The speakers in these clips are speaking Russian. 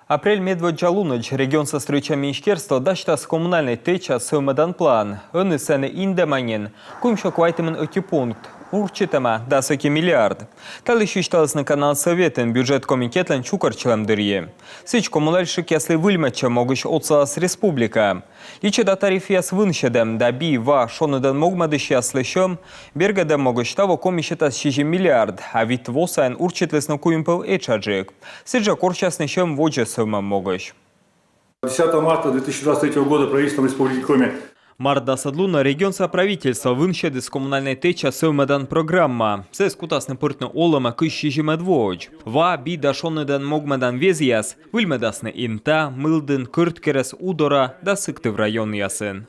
Апрель медводжалуныч регион сострича министерства дашта с коммунальной теча сылмадан план. Оны сәні индеманен. Кумшо квайтымын өте пункт. Урчитама да 2 миллиард. Талы шишталыс на канал Советін бюджет комитетлен чукарчылам дырье. Сыч коммунальшик ясли выльмача могыш отсалас республика. Личе да тариф яс выншедем да би ва шоныдан могмадыш яслы шым, бергада могыш того комишетас 6 миллиард, а вид восайн урчитлес на куимпыл эчаджик. Сыджа корчасный шым воджа сылмам могыш. 10 марта 2023 года правительством Республики Коми Марда садлуна регион соправительства выншеды с коммунальной теча сылмадан программа. Се скутасны пыртны олама кыщи жимедвоч. Ва би дашоныдан могмадан везияс, выльмедасны инта, мылдын, кырткерес, удора, да сыкты в район ясын.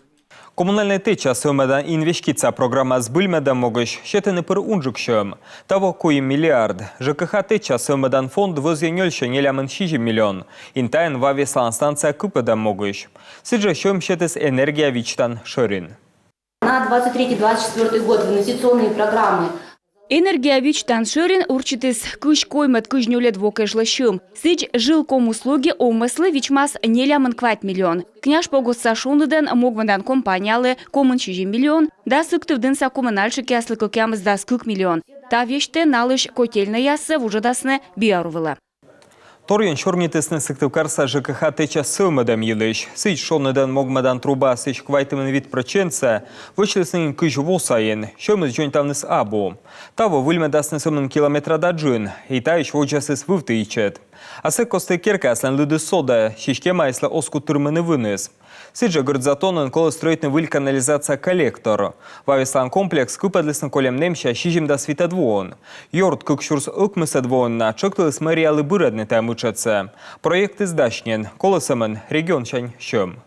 Коммунальная теча сылмадан инвестиция программа с быльмедан могыш, щетыны пыр унжукшым. Того коим миллиард. ЖКХ теча сылмадан фонд возенёльшо нелямын 6 миллион. Интайын ва веслан станция кыпыдан могыш. Сыджа щем щетыс энергия вичтан шырын. На 23-24 год в инвестиционные программы Энергия вичтан шырин урчитыс кыш коймат кыжнюлет вокэжлышым. Сыч жилком услуги омыслы вичмас нелямын квать миллион. Княж погосса шуныден могвандан компаниялы комын 6 миллион, да сыктывдынса коммунальшик яслы кокямыз да 40 миллион. Та веште налыш котельный ясы вужадасны биарувыла. Торьен шорнитесны сыктывкарса ЖКХ теча сылмадам елыш. Сыч шоныдан могмадан труба сыч квайтымын вид процентса, вычлесны кыж восайын, шомыз жонтавныс абу. Таво выльмедасны сымын километра даджын, и таиш воджасыс вывты ичет. Асы косты керкаслен лыды сода, шишкема если оску турмыны вынес. Сыджа гордзатонын колы стройтны выль канализация коллектор. Вавислан комплекс кыпадлысны колем немща шижим да свитадвон. Йорд кыкшурс ыкмысадвон на чоктылыс мариалы бырадны там учатся. Проект издашнен, колысымын регион чань щем.